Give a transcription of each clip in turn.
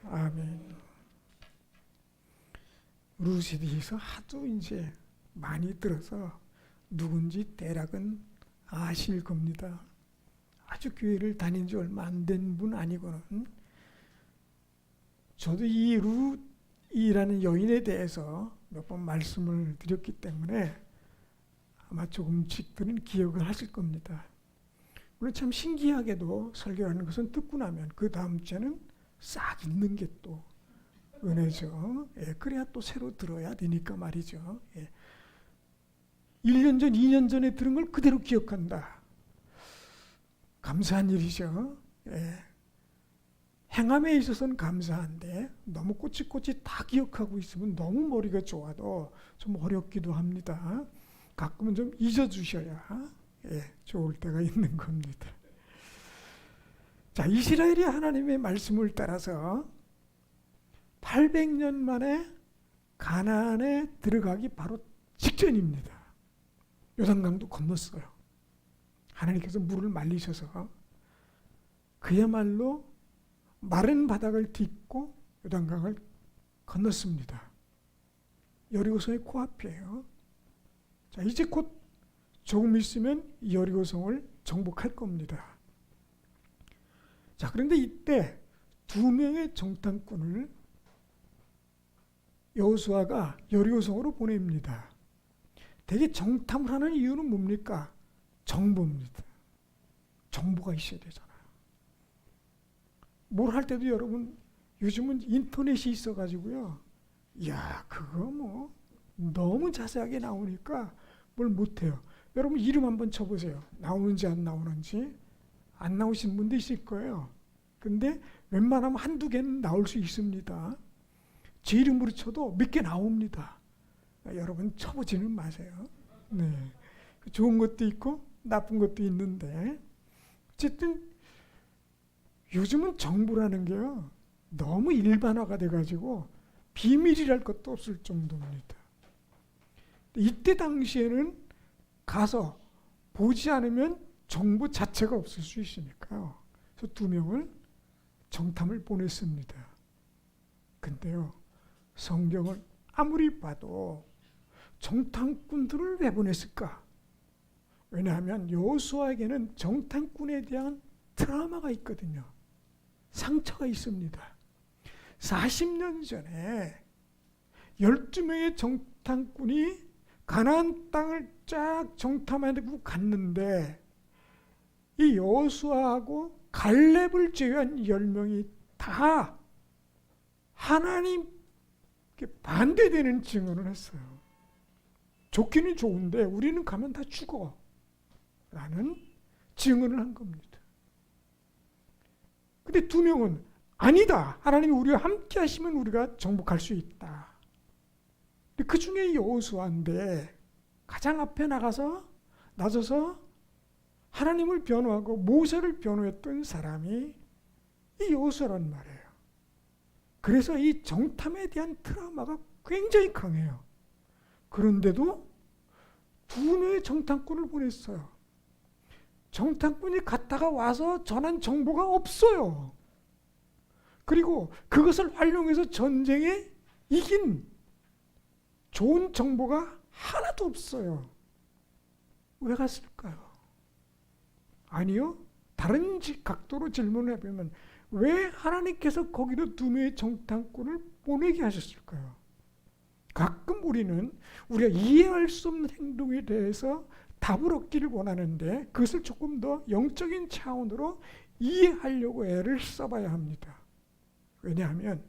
아멘. 룻에 대해서 하도 이제 많이 들어서 누군지 대략은 아실 겁니다. 아주 교회를 다닌 지 얼마 안 된 분 아니고는 저도 이 룻이라는 여인에 대해서 몇 번 말씀을 드렸기 때문에 아마 조금씩들은 기억을 하실 겁니다. 물론 참 신기하게도 설교하는 것은 듣고 나면 그 다음 주에는 싹 잊는 게 또 은혜죠. 예, 그래야 또 새로 들어야 되니까 말이죠. 예. 1년 전, 2년 전에 들은 걸 그대로 기억한다. 감사한 일이죠. 예. 행함에 있어서는 감사한데 너무 꼬치꼬치 다 기억하고 있으면 너무 머리가 좋아도 좀 어렵기도 합니다. 가끔은 좀 잊어주셔야 좋을 때가 있는 겁니다. 자, 이스라엘이 하나님의 말씀을 따라서 800년 만에 가나안에 들어가기 바로 직전입니다. 요단강도 건넜어요. 하나님께서 물을 말리셔서 그야말로 마른 바닥을 딛고 요단강을 건넜습니다. 여리고성의 코앞이에요. 자, 이제 곧 조금 있으면 여리고성을 정복할 겁니다. 자, 그런데 이때 두 명의 정탐꾼을 여호수아가 여리고성으로 보냅니다. 대개 정탐을 하는 이유는 뭡니까? 정보입니다. 정보가 있어야 되잖아요. 뭘 할 때도 여러분 요즘은 인터넷이 있어가지고요. 이야, 그거 뭐 너무 자세하게 나오니까 뭘 못해요. 여러분 이름 한번 쳐보세요. 나오는지 안 나오는지. 안 나오신 분도 있을 거예요. 근데 웬만하면 한두 개는 나올 수 있습니다. 제 이름으로 쳐도 몇 개 나옵니다. 여러분 쳐보지는 마세요. 네, 좋은 것도 있고 나쁜 것도 있는데 어쨌든 요즘은 정보라는 게요 너무 일반화가 돼가지고 비밀이랄 것도 없을 정도입니다. 이때 당시에는 가서 보지 않으면 정보 자체가 없을 수 있으니까요. 그래서 두 명을 정탐을 보냈습니다. 근데요, 성경을 아무리 봐도 정탐꾼들을 왜 보냈을까? 왜냐하면 여호수아에게는 정탐꾼에 대한 트라우마가 있거든요. 상처가 있습니다. 40년 전에 12명의 정탐꾼이 가나안 땅을 쫙 정탐하고 갔는데 이 여호수아하고 갈렙을 제외한 10명이 다 하나님께 반대되는 증언을 했어요. 좋기는 좋은데 우리는 가면 다 죽어 라는 증언을 한 겁니다. 근데 두 명은 아니다. 하나님이 우리와 함께 하시면 우리가 정복할 수 있다. 근데 그 중에 여호수아인데 가장 앞에 나서서 하나님을 변호하고 모세를 변호했던 사람이 이 여호수아란 말이에요. 그래서 이 정탐에 대한 트라우마가 굉장히 강해요. 그런데도 두 명의 정탐꾼을 보냈어요. 정탐꾼이 갔다가 와서 전한 정보가 없어요. 그리고 그것을 활용해서 전쟁에 이긴 좋은 정보가 하나도 없어요. 왜 갔을까요? 아니요. 다른 각도로 질문을 해보면 왜 하나님께서 거기로 두 명의 정탐꾼을 보내게 하셨을까요? 가끔 우리는 우리가 이해할 수 없는 행동에 대해서 답을 얻기를 원하는데 그것을 조금 더 영적인 차원으로 이해하려고 애를 써봐야 합니다. 왜냐하면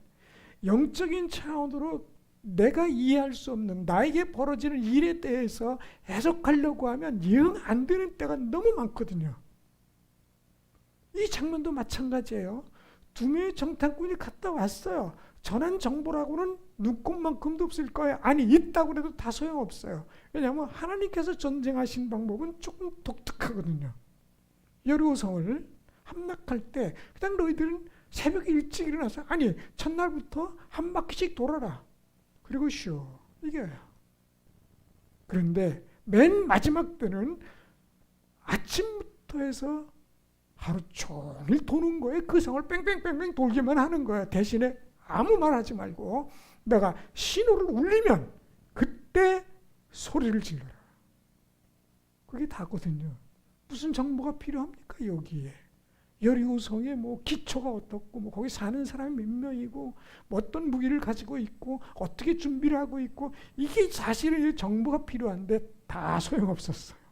영적인 차원으로 내가 이해할 수 없는 나에게 벌어지는 일에 대해서 해석하려고 하면 영 안 되는 때가 너무 많거든요. 이 장면도 마찬가지예요. 두 명의 정탐꾼이 갔다 왔어요. 전한 정보라고는 눈꼽만큼도 없을 거예요. 아니 있다고 해도 다 소용없어요. 왜냐하면 하나님께서 전쟁하신 방법은 조금 독특하거든요. 여리고성을 함락할 때 그냥 너희들은 새벽에 일찍 일어나서 아니 첫날부터 한 바퀴씩 돌아라. 그리고 쉬어. 이겨요. 그런데 맨 마지막 때는 아침부터 해서 하루 종일 도는 거예요. 그 성을 뺑뺑뺑뺑 돌기만 하는 거예요. 대신에 아무 말 하지 말고 내가 신호를 울리면 그때 소리를 질러라. 그게 다거든요. 무슨 정보가 필요합니까 여기에? 여리고성에 뭐 기초가 어떻고 뭐 거기 사는 사람이 몇 명이고 뭐 어떤 무기를 가지고 있고 어떻게 준비를 하고 있고 이게 사실은 정보가 필요한데 다 소용없었어요.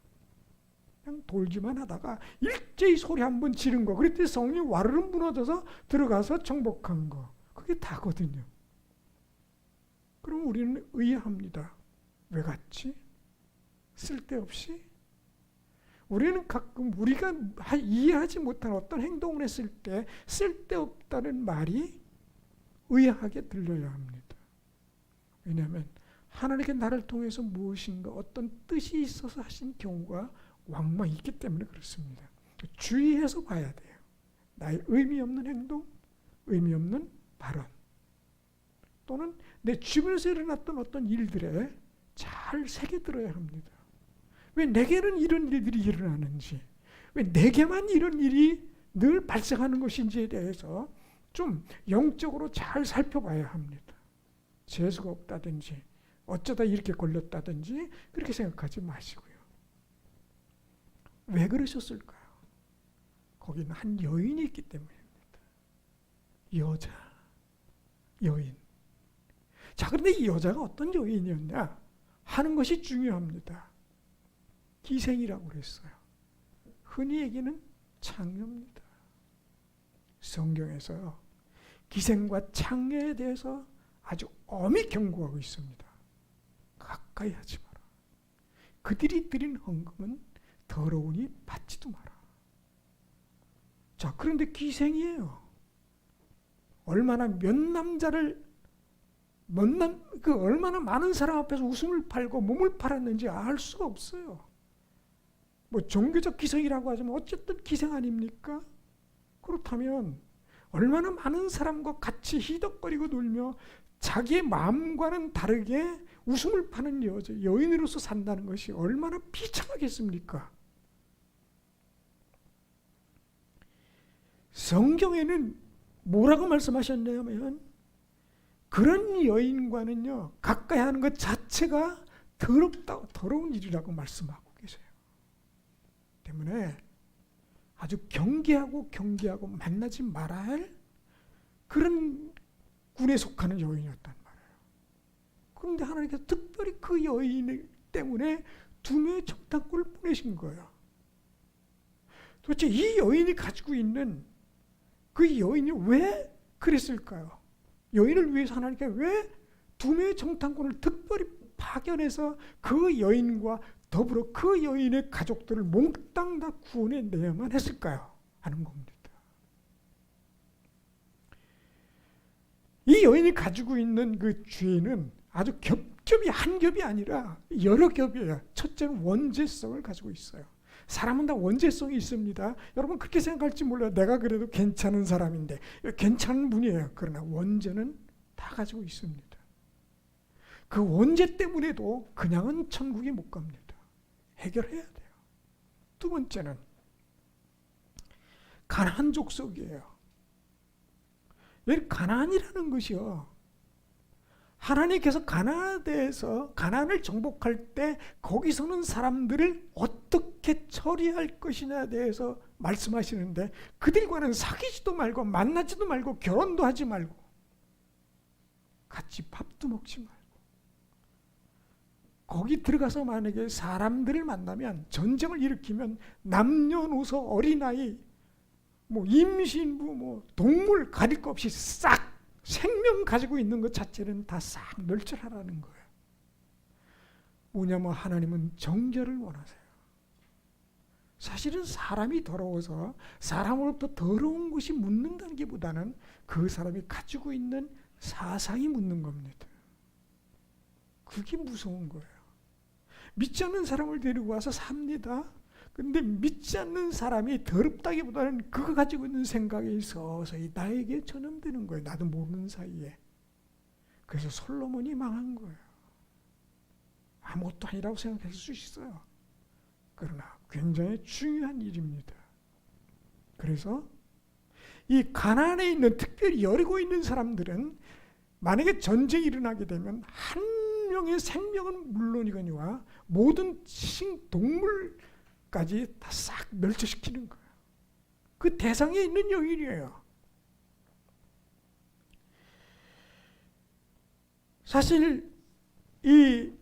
그냥 돌기만 하다가 일제히 소리 한번 지른 거. 그랬더니 성이 와르르 무너져서 들어가서 정복한 거. 그게 다거든요. 그럼 우리는 의아합니다. 왜 갔지? 쓸데없이? 우리는 가끔 우리가 이해하지 못한 어떤 행동을 했을 때 쓸데없다는 말이 의아하게 들려야 합니다. 왜냐하면 하나님께 나를 통해서 무엇인가 어떤 뜻이 있어서 하신 경우가 왕왕 있기 때문에 그렇습니다. 주의해서 봐야 돼요. 나의 의미 없는 행동, 의미 없는 발언 또는 내 주변에서 일어났던 어떤 일들에 잘 새겨들어야 합니다. 왜 내게는 이런 일들이 일어나는지, 왜 내게만 이런 일이 늘 발생하는 것인지에 대해서 좀 영적으로 잘 살펴봐야 합니다. 재수가 없다든지 어쩌다 이렇게 걸렸다든지 그렇게 생각하지 마시고요. 왜 그러셨을까요? 거기는 한 여인이 있기 때문입니다. 여자, 여인. 자, 그런데 이 여자가 어떤 여인이었냐 하는 것이 중요합니다. 기생이라고 그랬어요. 흔히 얘기는 창녀입니다. 성경에서 기생과 창녀에 대해서 아주 엄히 경고하고 있습니다. 가까이 하지 마라. 그들이 드린 헌금은 더러우니 받지도 마라. 자, 그런데 기생이에요. 얼마나 얼마나 많은 사람 앞에서 웃음을 팔고 몸을 팔았는지 알 수가 없어요. 뭐 종교적 기생이라고 하지만 어쨌든 기생 아닙니까? 그렇다면 얼마나 많은 사람과 같이 희덕거리고 놀며 자기의 마음과는 다르게 웃음을 파는 여인으로서 산다는 것이 얼마나 비참하겠습니까? 성경에는 뭐라고 말씀하셨냐면 그런 여인과는요 가까이 하는 것 자체가 더러운 일이라고 말씀하고 계세요. 때문에 아주 경계하고 만나지 말아야 할 그런 군에 속하는 여인이었단 말이에요. 그런데 하나님께서 특별히 그 여인 때문에 2명의 정탐꾼을 보내신 거예요. 도대체 이 여인이 가지고 있는 그 여인이 왜 그랬을까요? 여인을 위해서 하나님께서 왜 2명의 정탐꾼을 특별히 파견해서 그 여인과 더불어 그 여인의 가족들을 몽땅 다 구원해내야만 했을까요? 하는 겁니다. 이 여인이 가지고 있는 그 죄는 아주 겹겹이 한 겹이 아니라 여러 겹이에요. 첫째는 원죄성을 가지고 있어요. 사람은 다 원죄성이 있습니다. 여러분 그렇게 생각할지 몰라요. 내가 그래도 괜찮은 사람인데 괜찮은 분이에요. 그러나 원죄는 다 가지고 있습니다. 그 원죄 때문에도 그냥은 천국에 못 갑니다. 해결해야 돼요. 2번째는 가나안 족속이에요. 왜 가나안이라는 것이요. 하나님께서 가나안을 정복할 때 거기 서는 사람들을 어떻게 처리할 것이냐에 대해서 말씀하시는데 그들과는 사귀지도 말고 만나지도 말고 결혼도 하지 말고 같이 밥도 먹지 말고 거기 들어가서 만약에 사람들을 만나면 전쟁을 일으키면 남녀노소 어린아이 뭐 임신부 뭐 동물 가릴 것 없이 싹 생명 가지고 있는 것 자체는 다 싹 멸절하라는 거예요. 뭐냐면 하나님은 정결을 원하세요. 사실은 사람이 더러워서 사람으로부터 더러운 것이 묻는다는 게 보다는 그 사람이 가지고 있는 사상이 묻는 겁니다. 그게 무서운 거예요. 믿지 않는 사람을 데리고 와서 삽니다. 근데 믿지 않는 사람이 더럽다기보다는 그가 가지고 있는 생각이 서서히 나에게 전염되는 거예요. 나도 모르는 사이에. 그래서 솔로몬이 망한 거예요. 아무것도 아니라고 생각할 수 있어요. 그러나 굉장히 중요한 일입니다. 그래서 이 가나안에 있는, 특별히 여리고 있는 사람들은 만약에 전쟁이 일어나게 되면 한 명의 생명은 물론이거니와 모든 동물까지 다 싹 멸절시키는 거예요. 그 대상에 있는 여인이에요. 사실 이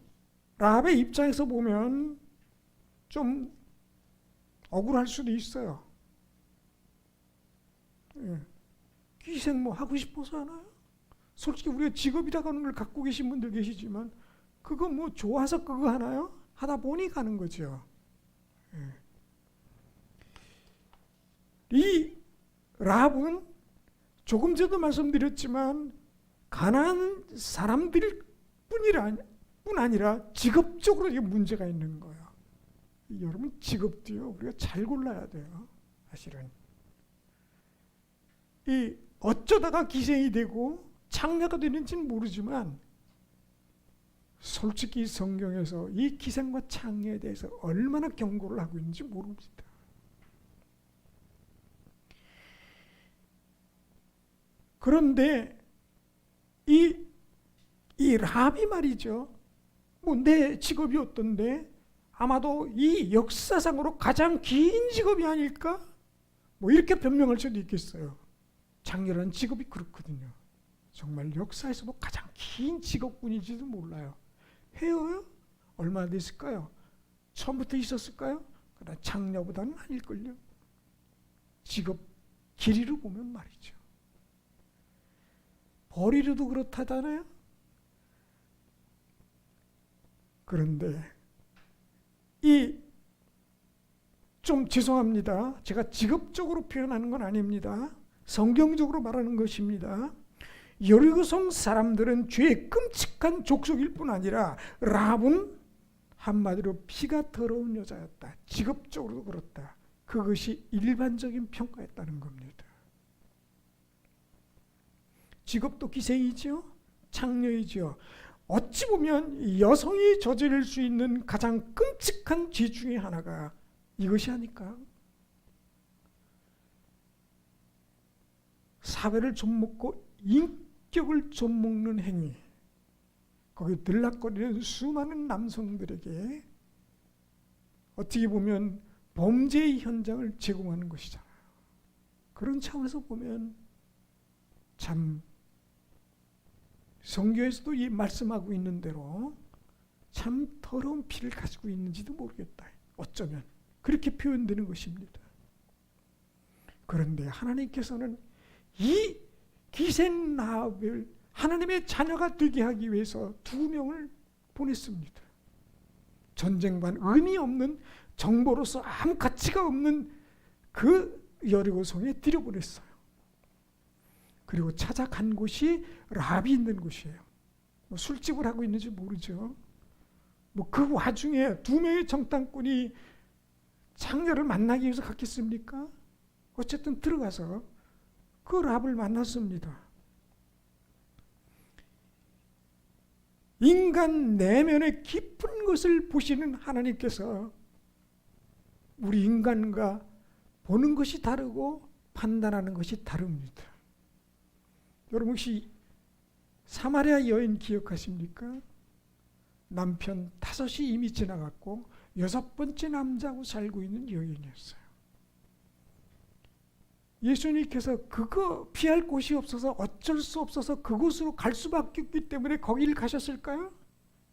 라합의 입장에서 보면 좀 억울할 수도 있어요. 기생 뭐 하고 싶어서 하나요? 솔직히 우리가 직업이라고 하는 걸 갖고 계신 분들 계시지만 그거 뭐 좋아서 그거 하나요? 하다 보니 가는 거죠. 이 라합은 조금 전에도 말씀드렸지만 가난한 사람들 뿐 아니라 직업적으로 이게 문제가 있는 거예요. 여러분 직업도요 우리가 잘 골라야 돼요. 사실은 이 어쩌다가 기생이 되고 창녀가 되는지는 모르지만 솔직히 성경에서 이 기생과 창녀에 대해서 얼마나 경고를 하고 있는지 모릅니다. 그런데 이 라합이 말이죠. 뭐 내 직업이 어떤데 아마도 이 역사상으로 가장 긴 직업이 아닐까? 뭐 이렇게 변명할 수도 있겠어요. 장녀라는 직업이 그렇거든요. 정말 역사에서 뭐 가장 긴 직업군인지도 몰라요. 해요? 얼마나 됐을까요? 처음부터 있었을까요? 그러나 장녀보다는 아닐걸요. 직업 길이로 보면 말이죠. 벌이로도 그렇다잖아요. 그런데 좀 죄송합니다. 제가 직업적으로 표현하는 건 아닙니다. 성경적으로 말하는 것입니다. 여리고성 사람들은 죄의 끔찍한 족속일 뿐 아니라 라합은 한마디로 피가 더러운 여자였다. 직업적으로도 그렇다. 그것이 일반적인 평가였다는 겁니다. 직업도 기생이죠. 창녀이죠. 어찌 보면 여성이 저지를 수 있는 가장 끔찍한 죄 중에 하나가 이것이 아닐까? 사회를 좀먹고 인격을 좀먹는 행위. 거기 들락거리는 수많은 남성들에게 어떻게 보면 범죄의 현장을 제공하는 것이잖아요. 그런 차원에서 보면 참 성경에서도 이 말씀하고 있는 대로 참 더러운 피를 가지고 있는지도 모르겠다. 어쩌면 그렇게 표현되는 것입니다. 그런데 하나님께서는 이 기생 라합을 하나님의 자녀가 되게 하기 위해서 2명을 보냈습니다. 전쟁반 의미 없는 정보로서 아무 가치가 없는 그 여리고성에 들여보냈어요. 그리고 찾아간 곳이 라합이 있는 곳이에요. 뭐 술집을 하고 있는지 모르죠. 뭐 그 와중에 2명의 정탐꾼이 창녀를 만나기 위해서 갔겠습니까? 어쨌든 들어가서 그 라합을 만났습니다. 인간 내면의 깊은 것을 보시는 하나님께서 우리 인간과 보는 것이 다르고 판단하는 것이 다릅니다. 여러분 혹시 사마리아 여인 기억하십니까? 남편 5이 이미 지나갔고 6번째 남자하고 살고 있는 여인이었어요. 예수님께서 그거 피할 곳이 없어서 어쩔 수 없어서 그곳으로 갈 수밖에 없기 때문에 거기를 가셨을까요?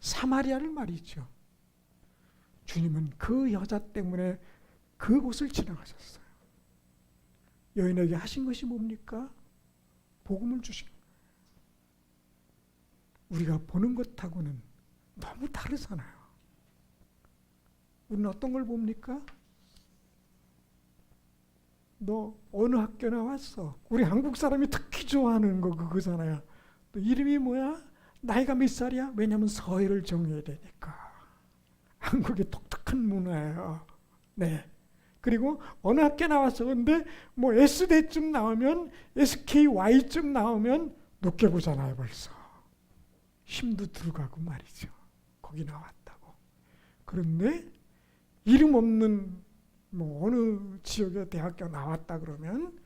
사마리아를 말이죠. 주님은 그 여자 때문에 그곳을 지나가셨어요. 여인에게 하신 것이 뭡니까? 복음을 주신 거예요. 우리가 보는 것하고는 너무 다르잖아요. 우리는 어떤 걸 봅니까? 너 어느 학교 나왔어? 우리 한국 사람이 특히 좋아하는 거 그거잖아요. 또 이름이 뭐야? 나이가 몇 살이야? 왜냐하면 서열을 정해야 되니까. 한국의 독특한 문화예요. 네. 그리고 어느 학교 나왔어? 근데 뭐 S대쯤 나오면 SKY쯤 나오면 높게 보잖아요. 벌써 힘도 들어가고 말이죠. 거기 나왔다고. 그런데 이름 없는 뭐 어느 지역에 대학교 나왔다 그러면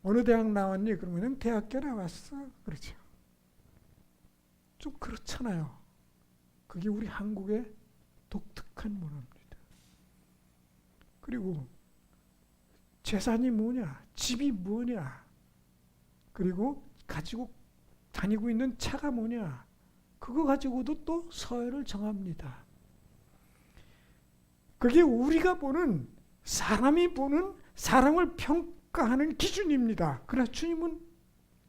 어느 대학 나왔니? 그러면 대학교 나왔어. 그렇죠. 좀 그렇잖아요. 그게 우리 한국의 독특한 문화입니다. 그리고 재산이 뭐냐? 집이 뭐냐? 그리고 가지고 다니고 있는 차가 뭐냐? 그거 가지고도 또 서열을 정합니다. 그게 우리가 보는 사람이 보는 사람을 평가하는 기준입니다. 그러나 주님은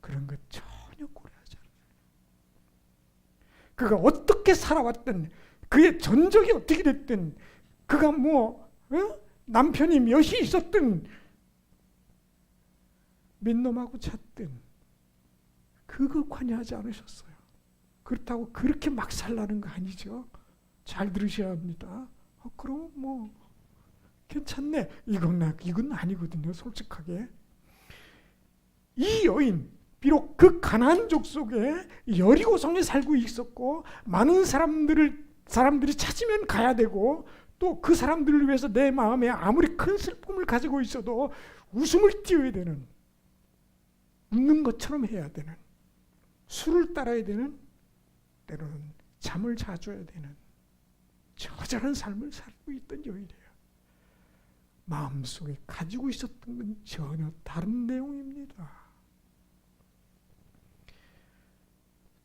그런 것 전혀 고려하지 않아요. 그가 어떻게 살아왔든 그의 전적이 어떻게 됐든 그가 남편이 몇이 있었든 몇 놈하고 잤든 그거 관여하지 않으셨어요. 그렇다고 그렇게 막 살라는 거 아니죠. 잘 들으셔야 합니다. 그럼 괜찮네. 이건 아니거든요. 솔직하게. 이 여인 비록 그 가나안족 속에 여리고성에 살고 있었고 많은 사람들이 찾으면 가야 되고 또 그 사람들을 위해서 내 마음에 아무리 큰 슬픔을 가지고 있어도 웃음을 띄워야 되는, 웃는 것처럼 해야 되는, 술을 따라야 되는, 때로는 잠을 자줘야 되는 처절한 삶을 살고 있던 여인이에요. 마음속에 가지고 있었던 건 전혀 다른 내용입니다.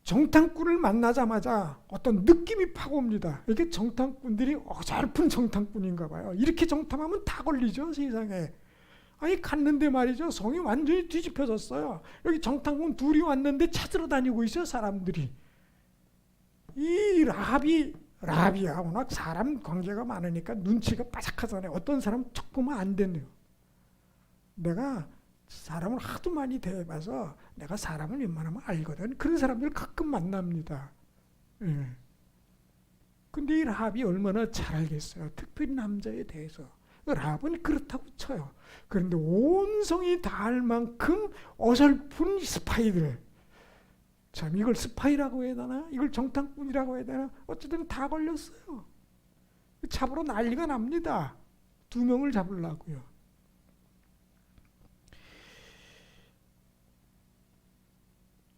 정탐꾼을 만나자마자 어떤 느낌이 팍 옵니다. 이게 정탐꾼들이 어설픈 정탐꾼인가 봐요. 이렇게 정탐하면 다 걸리죠, 세상에. 아니 갔는데 말이죠, 성이 완전히 뒤집혀졌어요. 여기 정탐꾼 둘이 왔는데 찾으러 다니고 있어요, 사람들이. 이 라비야 워낙 사람 관계가 많으니까 눈치가 빠삭하잖아요. 어떤 사람 척 보면 안 되네요. 내가 사람을 하도 많이 대해봐서 내가 사람을 웬만하면 알거든. 그런 사람들 가끔 만납니다. 예. 근데 이 라합이 얼마나 잘 알겠어요. 특별히 남자에 대해서. 라합은 그렇다고 쳐요. 그런데 온 성이 다 알 만큼 어설픈 스파이들. 참 이걸 스파이라고 해야 되나? 이걸 정탐꾼이라고 해야 되나? 어쨌든 다 걸렸어요. 잡으러 난리가 납니다. 2명을 잡으려고요.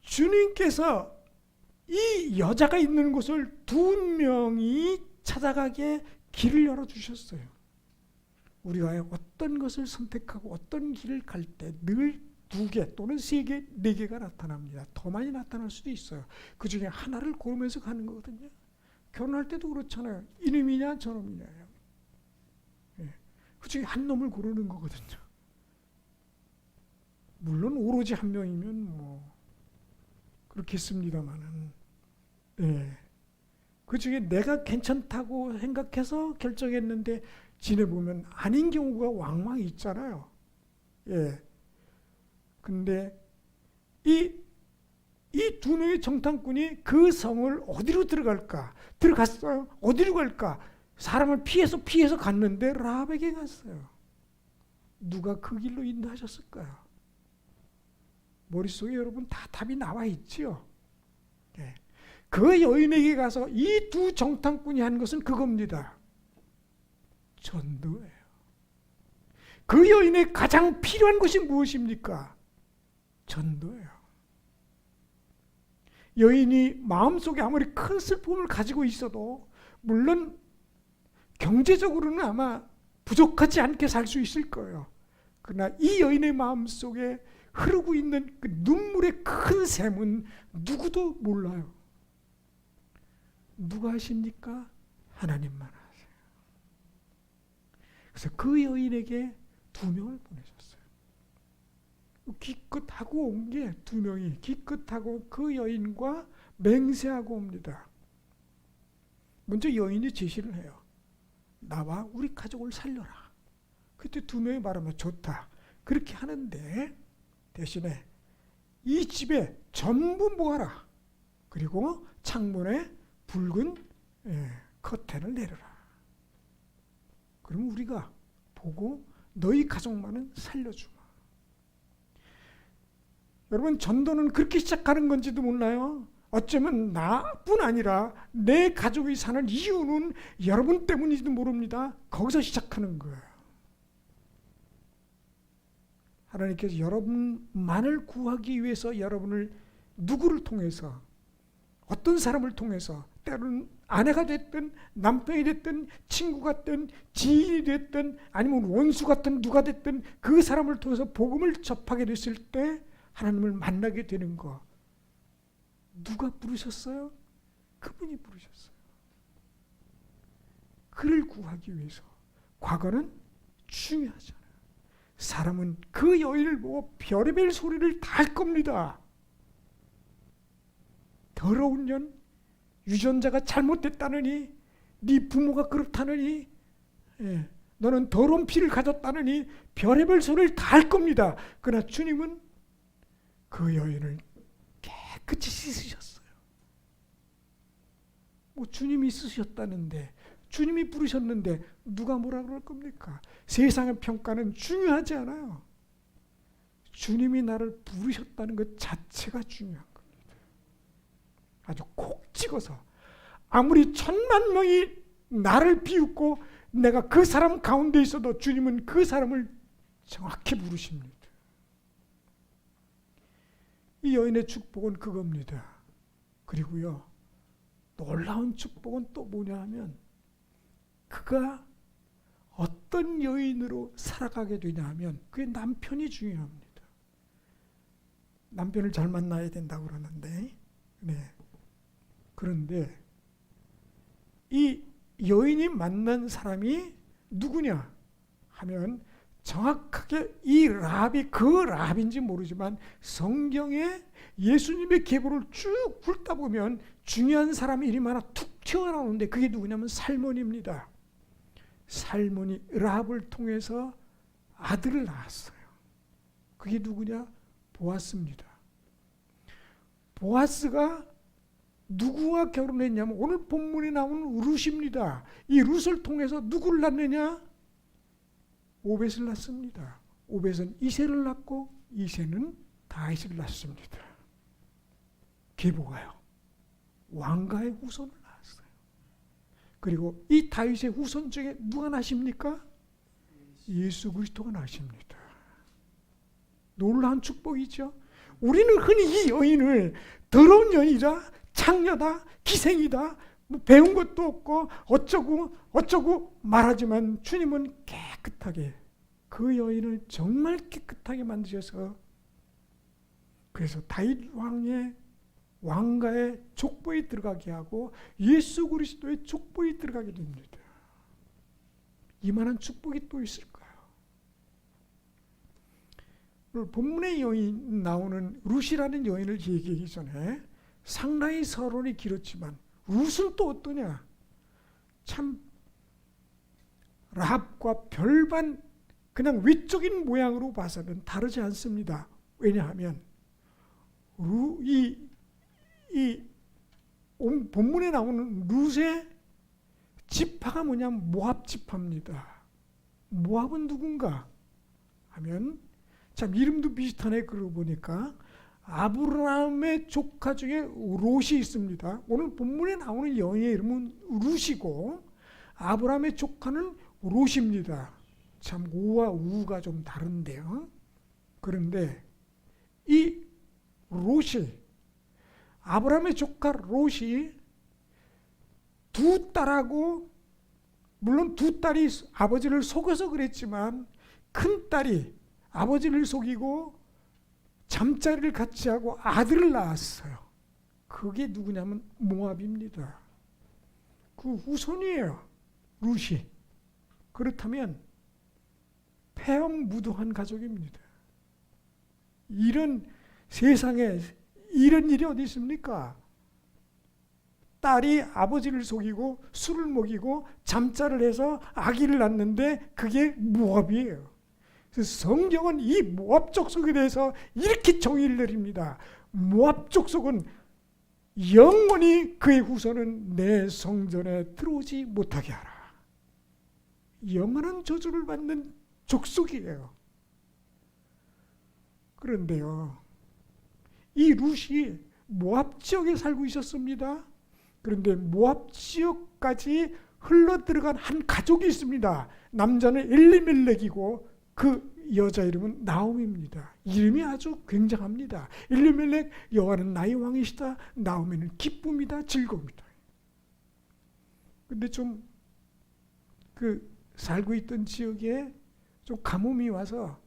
주님께서 이 여자가 있는 곳을 2명이 찾아가게 길을 열어주셨어요. 우리가 어떤 것을 선택하고 어떤 길을 갈 때 늘 2개 또는 3개, 4개가 나타납니다. 더 많이 나타날 수도 있어요. 그 중에 하나를 고르면서 가는 거거든요. 결혼할 때도 그렇잖아요. 이놈이냐 저놈이냐. 예. 그 중에 한 놈을 고르는 거거든요. 물론 오로지 한 명이면 그렇겠습니다만은, 예. 그 중에 내가 괜찮다고 생각해서 결정했는데 지내보면 아닌 경우가 왕왕 있잖아요. 예. 근데 이 2명의 정탐꾼이 그 성을 어디로 들어갔어요? 어디로 갈까? 사람을 피해서 갔는데 라합에게 갔어요. 누가 그 길로 인도하셨을까요? 머릿속에 여러분 다 답이 나와 있지요. 예. 그 여인에게 가서 이 2 정탐꾼이 한 것은 그겁니다. 전도예요. 그 여인의 가장 필요한 것이 무엇입니까? 전도예요. 여인이 마음속에 아무리 큰 슬픔을 가지고 있어도 물론 경제적으로는 아마 부족하지 않게 살 수 있을 거예요. 그러나 이 여인의 마음속에 흐르고 있는 그 눈물의 큰 샘은 누구도 몰라요. 누가 아십니까? 하나님만 아세요. 그래서 그 여인에게 2명을 보내셨어요. 기껏 하고 온 게 2명이 기껏하고 그 여인과 맹세하고 옵니다. 먼저 여인이 제시를 해요. 나와 우리 가족을 살려라. 그때 2명이 말하면 좋다. 그렇게 하는데 대신에 이 집에 전부 모아라. 그리고 창문에 붉은 커튼을 내려라. 그럼 우리가 보고 너희 가족만은 살려주마. 여러분 전도는 그렇게 시작하는 건지도 몰라요. 어쩌면 나뿐 아니라 내 가족이 사는 이유는 여러분 때문인지도 모릅니다. 거기서 시작하는 거예요. 하나님께서 여러분만을 구하기 위해서 여러분을 누구를 통해서, 어떤 사람을 통해서, 때로는 아내가 됐든 남편이 됐든 친구가 됐든 지인이 됐든 아니면 원수 같은 누가 됐든 그 사람을 통해서 복음을 접하게 됐을 때 하나님을 만나게 되는 거, 누가 부르셨어요? 그분이 부르셨어요. 그를 구하기 위해서. 과거는 중요하잖아요. 사람은 그 여인을 보고 별의별 소리를 다 할 겁니다. 더러운 년, 유전자가 잘못됐다느니, 네 부모가 그렇다느니, 너는 더러운 피를 가졌다느니 별의별 소리를 다 할 겁니다. 그러나 주님은 그 여인을 깨끗이 씻으셨어요. 뭐 주님이 쓰셨다는데, 주님이 부르셨는데 누가 뭐라 그럴 겁니까? 세상의 평가는 중요하지 않아요. 주님이 나를 부르셨다는 것 자체가 중요한 겁니다. 아주 콕 찍어서, 아무리 1000만 명이 나를 비웃고 내가 그 사람 가운데 있어도 주님은 그 사람을 정확히 부르십니다. 이 여인의 축복은 그겁니다. 그리고요, 놀라운 축복은 또 뭐냐 하면, 그가 어떤 여인으로 살아가게 되냐 하면 그게 남편이 중요합니다. 남편을 잘 만나야 된다고 그러는데, 그런데 이 여인이 만난 사람이 누구냐 하면, 정확하게 이 라합이 그 라합인지 모르지만 성경에 예수님의 계보를 쭉 훑다 보면 중요한 사람이 이름 하나 툭 튀어나오는데 그게 누구냐면 살몬입니다. 살몬이 라합을 통해서 아들을 낳았어요. 그게 누구냐? 보아스입니다. 보아스가 누구와 결혼했냐면 오늘 본문에 나오는 룻입니다. 이 룻을 통해서 누구를 낳느냐? 오벳을 낳습니다. 오벳은 이새를 낳고 이새는 다윗을 낳습니다. 계보가요, 왕가의 후손을 낳았어요. 그리고 이 다윗의 후손 중에 누가 나십니까? 예수 그리스도가 나십니다. 놀라운 축복이죠. 우리는 흔히 이 여인을 더러운 여인이다, 창녀다, 기생이다, 뭐 배운 것도 없고 어쩌고 말하지만 주님은 깨끗하게, 그 여인을 정말 깨끗하게 만드셔서, 그래서 다윗 왕의 왕가의 족보에 들어가게 하고 예수 그리스도의 족보에 들어가게 됩니다. 이만한 축복이 또 있을까요? 오늘 본문의 여인 나오는 룻이라는 여인을 얘기하기 전에 상당히 서론이 길었지만 룻은 또 어떠냐? 참 라합과 별반 그냥 외적인 모양으로 봐서는 다르지 않습니다. 왜냐하면 이 본문에 나오는 룻의 지파가 뭐냐면 모압 지파입니다. 모압은 누군가 하면 참 이름도 비슷하네. 그러고 보니까 아브라함의 조카 중에 롯이 있습니다. 오늘 본문에 나오는 여인의 이름은 룻이고 아브라함의 조카는 롯입니다. 참 우와 우가 좀 다른데요. 그런데 이 롯이, 아브라함의 조카 롯이 두 딸하고, 물론 두 딸이 아버지를 속여서 그랬지만 큰 딸이 아버지를 속이고 잠자리를 같이 하고 아들을 낳았어요. 그게 누구냐면 모압입니다. 그 후손이에요, 룻이. 그렇다면 폐허무도한 가족입니다. 이런 세상에 이런 일이 어디 있습니까? 딸이 아버지를 속이고 술을 먹이고 잠자를 해서 아기를 낳는데 그게 모압이에요. 그래서 성경은 이 모압 족속에 대해서 이렇게 정의를 내립니다. 모압 족속은 영원히 그의 후손은 내 성전에 들어오지 못하게 하라. 영원한 저주를 받는 족속이에요. 그런데요, 이 룻이 모압 지역에 살고 있었습니다. 그런데 모압 지역까지 흘러 들어간 한 가족이 있습니다. 남자는 엘리멜렉이고 그 여자 이름은 나오미입니다. 이름이 아주 굉장합니다. 엘리멜렉 여호와는 나의 왕이시다. 나오미는 기쁨이다, 즐거움이다. 근데 좀 살고 있던 지역에 좀 가뭄이 와서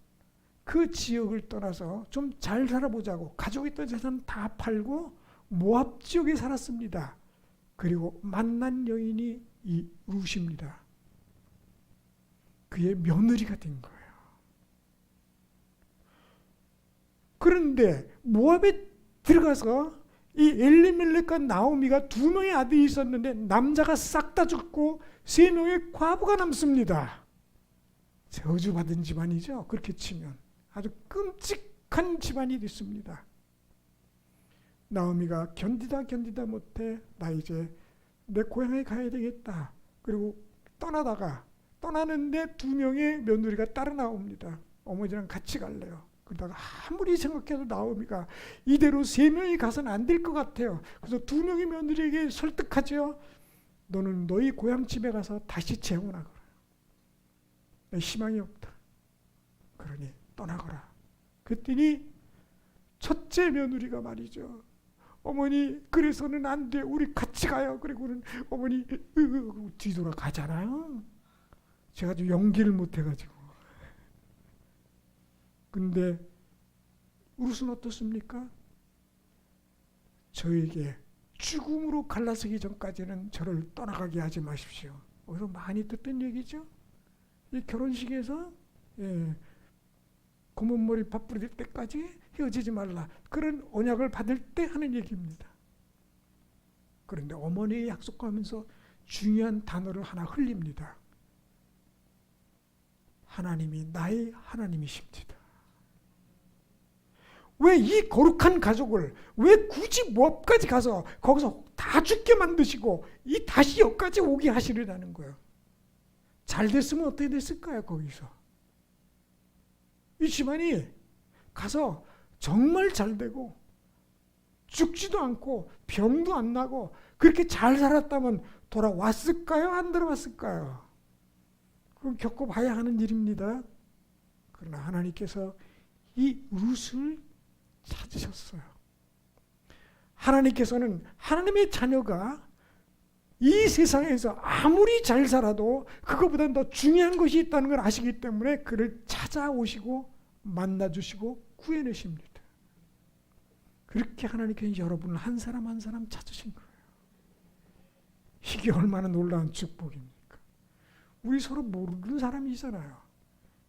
그 지역을 떠나서 좀 잘 살아보자고 가지고 있던 재산 다 팔고 모압 지역에 살았습니다. 그리고 만난 여인이 이 룻입니다. 그의 며느리가 된 거예요. 그런데 모압에 들어가서 이 엘리멜렉과 나오미가 두 명의 아들이 있었는데 남자가 싹 다 죽고 세 명의 과부가 남습니다. 저주받은 집안이죠. 그렇게 치면 아주 끔찍한 집안이 됐습니다. 나오미가 견디다 못해 나 이제 내 고향에 가야 되겠다. 그리고 떠나는데 두 명의 며느리가 따라 나옵니다. 어머니랑 같이 갈래요. 그러다가 아무리 생각해도 나오미가 이대로 세 명이 가서는 안 될 것 같아요. 그래서 두 명의 며느리에게 설득하죠. 너는 너희 고향 집에 가서 다시 재혼하거라. 내 희망이 없다. 그러니 떠나거라. 그랬더니 첫째 며느리가 말이죠. 어머니 그래서는 안 돼. 우리 같이 가요. 그리고는 어머니 뒤돌아 가잖아요. 제가 좀 연기를 못 해가지고. 근데 룻은 어떻습니까? 저에게 죽음으로 갈라서기 전까지는 저를 떠나가게 하지 마십시오. 어디서 많이 듣던 얘기죠. 이 결혼식에서 검은 머리 밥 뿌릴 때까지 헤어지지 말라. 그런 언약을 받을 때 하는 얘기입니다. 그런데 어머니의 약속하면서 중요한 단어를 하나 흘립니다. 하나님이 나의 하나님이십니다. 왜 이 거룩한 가족을 왜 굳이 모압까지 가서 거기서 다 죽게 만드시고 이 다시 여기까지 오게 하시려는 거예요. 잘 됐으면 어떻게 됐을까요? 거기서 이 집안이 가서 정말 잘 되고 죽지도 않고 병도 안 나고 그렇게 잘 살았다면 돌아왔을까요? 안 돌아왔을까요? 그건 겪어봐야 하는 일입니다. 그러나 하나님께서 이 룻을 찾으셨어요. 하나님께서는 하나님의 자녀가 이 세상에서 아무리 잘 살아도 그것보다 더 중요한 것이 있다는 걸 아시기 때문에 그를 찾아오시고 만나주시고 구해내십니다. 그렇게 하나님께서 여러분을 한 사람 한 사람 찾으신 거예요. 이게 얼마나 놀라운 축복입니까? 우리 서로 모르는 사람이잖아요.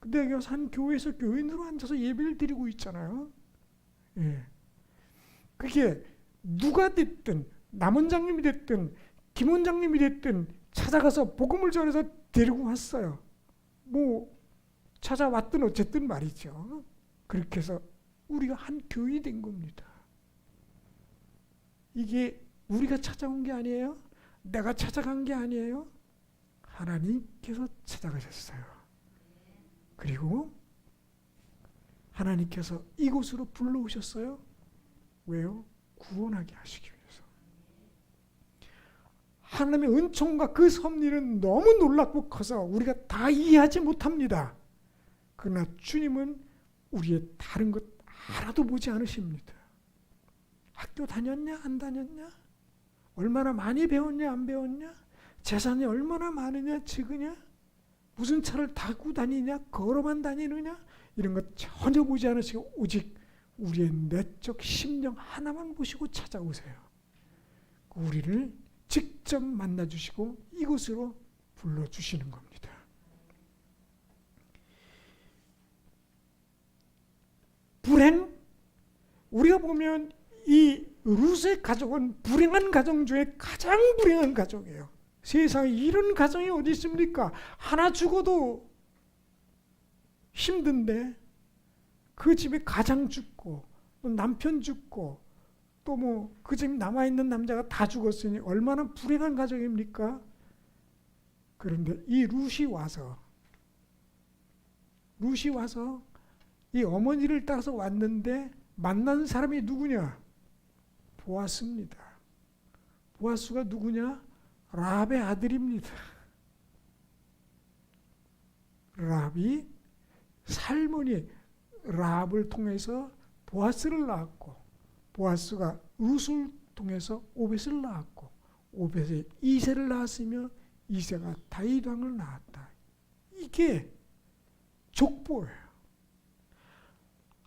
근데 여기 한 교회에서 교인으로 앉아서 예배를 드리고 있잖아요. 예. 그게 누가 됐든 남 원장님이 됐든 김 원장님이 됐든 찾아가서 복음을 전해서 데리고 왔어요. 뭐 찾아왔든 어쨌든 말이죠. 그렇게 해서 우리가 한 교인이 된 겁니다. 이게 우리가 찾아온 게 아니에요. 내가 찾아간 게 아니에요. 하나님께서 찾아가셨어요. 그리고 하나님께서 이곳으로 불러오셨어요. 왜요? 구원하게 하시기 위해서. 하나님의 은총과 그 섭리는 너무 놀랍고 커서 우리가 다 이해하지 못합니다. 그러나 주님은 우리의 다른 것 하나도 보지 않으십니다. 학교 다녔냐 안 다녔냐? 얼마나 많이 배웠냐 안 배웠냐? 재산이 얼마나 많으냐 적으냐? 무슨 차를 타고 다니냐? 걸어만 다니느냐? 이런 것 전혀 보지 않으시고 오직 우리의 내적 심령 하나만 보시고 찾아오세요. 우리를 직접 만나주시고 이곳으로 불러주시는 겁니다. 불행, 우리가 보면 이 룻의 가족은 불행한 가정 중에 가장 불행한 가족이에요. 세상에 이런 가정이 어디 있습니까? 하나 죽어도 힘든데 그 집에 가장 죽고 또 남편 죽고 또 뭐 그 집에 남아있는 남자가 다 죽었으니 얼마나 불행한 가정입니까? 그런데 이 룻이 와서 이 어머니를 따라서 왔는데 만난 사람이 누구냐? 보아스입니다. 보아스가 누구냐? 라합의 아들입니다. 라합이 살몬이 라합을 통해서 보아스를 낳았고, 보아스가 룻을 통해서 오벳을 낳았고, 오벳이 이새를 낳았으며 이새가 다윗 왕을 낳았다. 이게 족보예요.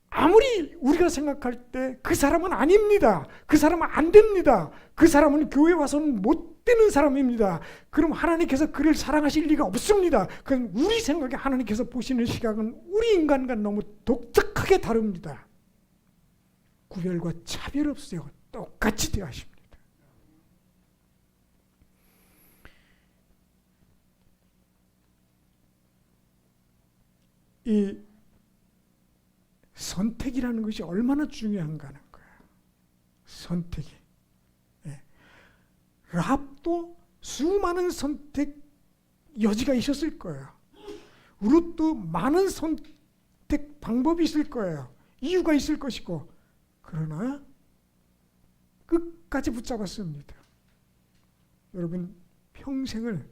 아무리 우리가 생각할 때 그 사람은 아닙니다. 그 사람은 안 됩니다. 그 사람은 교회 와서는 못 되는 사람입니다. 그럼 하나님께서 그를 사랑하실 리가 없습니다. 그건 우리 생각에 하나님께서 보시는 시각은 우리 인간과 너무 독특하게 다릅니다. 구별과 차별 없어요. 똑같이 대하십니다. 이 선택이라는 것이 얼마나 중요한가 하는 거예요. 선택이. 예. 라합도 수많은 선택 여지가 있었을 거예요. 룻도 많은 선택 방법이 있을 거예요. 이유가 있을 것이고, 그러나 끝까지 붙잡았습니다. 여러분 평생을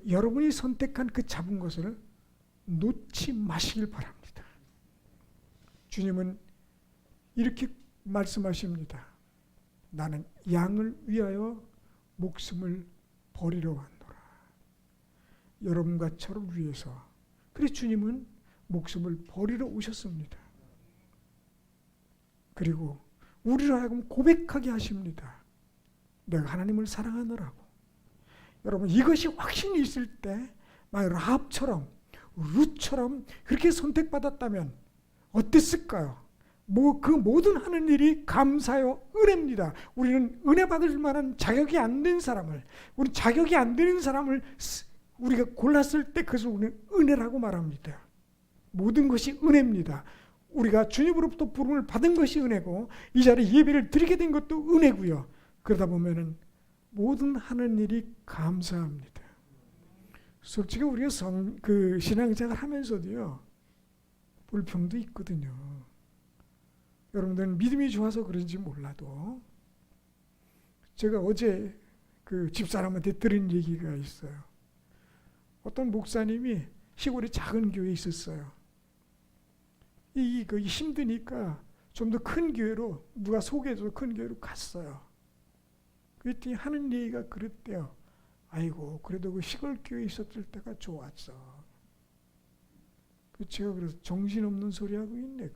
여러분이 선택한 그 잡은 것을 놓지 마시길 바랍니다. 주님은 이렇게 말씀하십니다. 나는 양을 위하여 목숨을 버리러 왔노라. 여러분과 저를 위해서. 그래서 주님은 목숨을 버리러 오셨습니다. 그리고 우리로 하여금 고백하게 하십니다. 내가 하나님을 사랑하노라고. 여러분 이것이 확신이 있을 때 만약 라합처럼 룻처럼 그렇게 선택받았다면 어땠을까요? 그 모든 하는 일이 감사요 은혜입니다. 우리는 은혜 받을 만한 자격이 안 된 사람을, 우리 자격이 안 되는 사람을 우리가 골랐을 때 그것을 우리는 은혜라고 말합니다. 모든 것이 은혜입니다. 우리가 주님으로부터 부름을 받은 것이 은혜고 이 자리에 예배를 드리게 된 것도 은혜고요. 그러다 보면은 모든 하는 일이 감사합니다. 솔직히 우리가 신앙생활 하면서도요 불평도 있거든요. 여러분들은 믿음이 좋아서 그런지 몰라도 제가 어제 그 집사람한테 들은 얘기가 있어요. 어떤 목사님이 시골에 작은 교회에 있었어요. 거기 힘드니까 좀 더 큰 교회로 누가 소개해줘서 큰 교회로 갔어요. 그랬더니 하는 얘기가 그랬대요. 아이고 그래도 그 시골 교회에 있었을 때가 좋았어. 제가 그래서 정신없는 소리 하고 있네.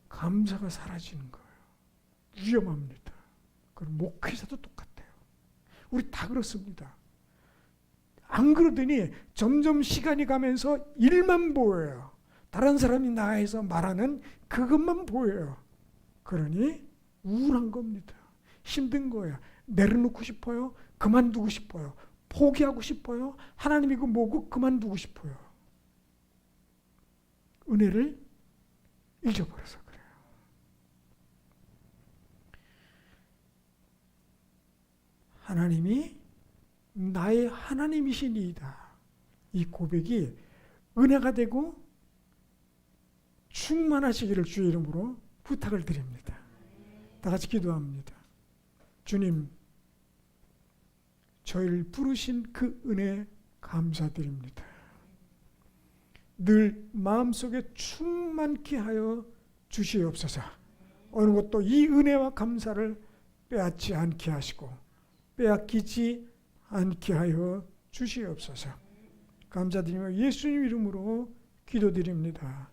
감사가 사라지는 거예요. 위험합니다. 그럼 목회자도 똑같아요. 우리 다 그렇습니다. 안 그러더니 점점 시간이 가면서 일만 보여요. 다른 사람이 나에서 말하는 그것만 보여요. 그러니 우울한 겁니다. 힘든 거예요. 내려놓고 싶어요. 그만두고 싶어요. 포기하고 싶어요. 하나님이 그 뭐고 그만두고 싶어요. 은혜를 잊어버려서 그래요. 하나님이 나의 하나님이시니이다. 이 고백이 은혜가 되고 충만하시기를 주의 이름으로 부탁을 드립니다. 다 같이 기도합니다. 주님, 저희를 부르신 그 은혜 감사드립니다. 늘 마음속에 충만케 하여 주시옵소서. 어느 것도 이 은혜와 감사를 빼앗지 않게 하시고 빼앗기지 않게 하여 주시옵소서. 감사드리며 예수님 이름으로 기도드립니다.